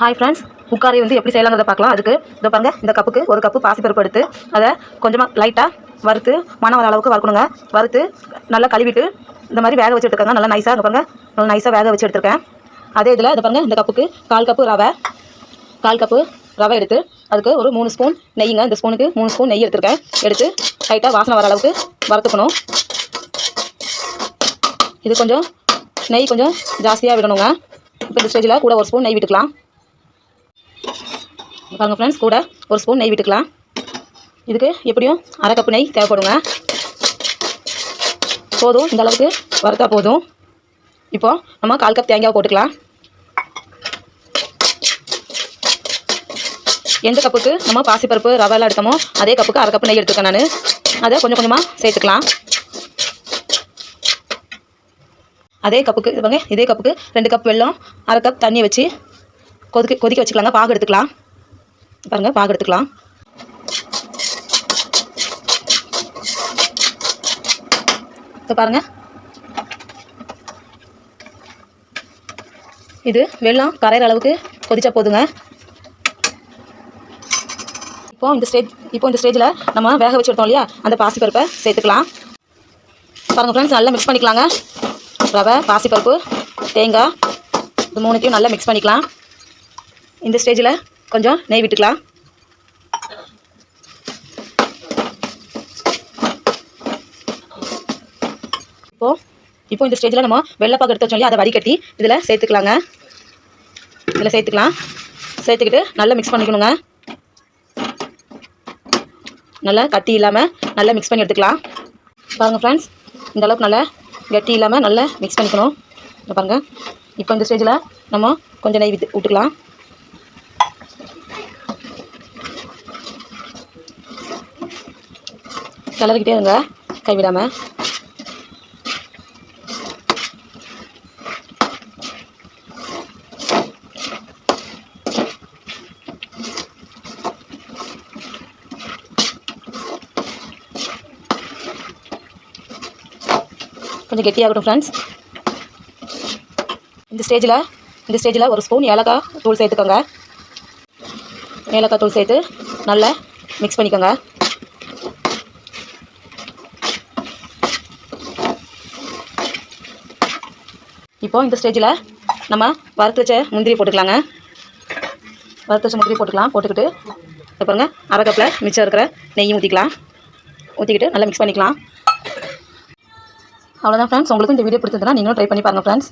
Hi friends, முக்காரி வந்து எப்படி செய்யலாங்கிறத பார்க்கலாம். அதுக்கு இதை பாருங்கள், இந்த கப்புக்கு ஒரு கப்பு பாசிப்பருப்பு எடுத்து அதை கொஞ்சமாக லைட்டாக வறுத்து மணம் வர அளவுக்கு வறுக்கணுங்க. வறுத்து நல்லா கழுவிட்டு இந்த மாதிரி வேக வச்சு எடுத்துக்கோங்க. நல்லா நைஸாக இங்கே பாருங்கள், நல்லா நைஸாக வேக வச்சு எடுத்துருக்கேன். அதே இதில் இதை பாருங்கள், இந்த கப்புக்கு கால் கப்பு ரவை எடுத்து அதுக்கு ஒரு 3 ஸ்பூன் நெய்யுங்க. இந்த ஸ்பூனுக்கு 3 ஸ்பூன் நெய் எடுத்துருக்கேன். எடுத்து லைட்டாக வாசனை வர அளவுக்கு வறுத்துக்கணும். இது கொஞ்சம் நெய் கொஞ்சம் ஜாஸ்தியாக விடணுங்க. இப்போ இந்த ஸ்டேஜில் கூட ஒரு ஸ்பூன் நெய் விட்டுக்கலாம். பாருங்கள் ஃப்ரெண்ட்ஸ், கூட ஒரு ஸ்பூன் நெய் விட்டுக்கலாம். இதுக்கு எப்படியும் அரை கப்பு நெய் தேவைப்படுங்க. போதும், இந்த அளவுக்கு வறுத்தா போதும். இப்போது நம்ம 1/4 கப் தேங்காய் போட்டுக்கலாம். எந்த கப்புக்கு நம்ம பாசிப்பருப்பு ரவைலாம் எடுத்தோமோ அதே கப்புக்கு அரை கப்பு நெய் எடுத்துக்கேன். நான் அதை கொஞ்சம் கொஞ்சமாக சேர்த்துக்கலாம். அதே கப்புக்கு இதே கப்புக்கு 2 கப் வெல்லம், அரை கப் தண்ணியை வச்சு கொதிக்க வச்சுக்கலாங்க. பாகு எடுத்துக்கலாம். பாருங்கள், பாகு எடுத்துக்கலாம். இப்போ பாருங்கள், இது வெல்லம் கரையிற அளவுக்கு கொதிச்சா போதுங்க. இப்போ இந்த ஸ்டேஜில் நம்ம வேக வச்சு எடுத்தோம் இல்லையா, அந்த பாசிப்பருப்பை சேர்த்துக்கலாம். பாருங்கள் ஃப்ரெண்ட்ஸ், நல்லா மிக்ஸ் பண்ணிக்கலாங்க. ரவை, பாசிப்பருப்பு, தேங்காய் இது 3த்தையும் நல்லா மிக்ஸ் பண்ணிக்கலாம். இந்த ஸ்டேஜில் கொஞ்சம் நெய் விட்டுக்கலாம். இப்போ இந்த ஸ்டேஜில் நம்ம வெள்ளைப்பாகு எடுத்து வச்சோம் இல்லையா, அதை வடிகட்டி இதில் சேர்த்துக்கலாங்க. சேர்த்துக்கிட்டு நல்லா மிக்ஸ் பண்ணிக்கணுங்க. நல்லா கட்டி இல்லாமல் நல்லா மிக்ஸ் பண்ணி எடுத்துக்கலாம். பாருங்கள் ஃப்ரெண்ட்ஸ், இந்த அளவுக்கு நல்லா கட்டி இல்லாமல் நல்லா மிக்ஸ் பண்ணிக்கணும். பாருங்கள், இப்போ இந்த ஸ்டேஜில் நம்ம கொஞ்சம் நெய் விட்டுக்கலாம். கிளறிக்கிட்டே இருங்க, கைவிடாமல். கொஞ்சம் கெட்டியாகட்டும் ஃப்ரெண்ட்ஸ். இந்த ஸ்டேஜில் ஒரு ஸ்பூன் ஏலக்காய் தூள் சேர்த்துக்கோங்க. ஏலக்காய் தூள் சேர்த்து நல்லா மிக்ஸ் பண்ணிக்கோங்க. இப்போது இந்த ஸ்டேஜில் நம்ம வறுத்து வச்ச முந்திரி போட்டுக்கலாங்க. போட்டுக்கிட்டு இப்போ பாருங்கள், அரை கப்பில் மிச்சம் இருக்கிற நெய்யும் ஊற்றிக்கிட்டு நல்லா மிக்ஸ் பண்ணிக்கலாம். அவ்வளோதான் ஃப்ரெண்ட்ஸ். உங்களுக்கு இந்த வீடியோ பிடிச்சிருந்தா நீங்களும் ட்ரை பண்ணி பாருங்கள் ஃப்ரெண்ட்ஸ்.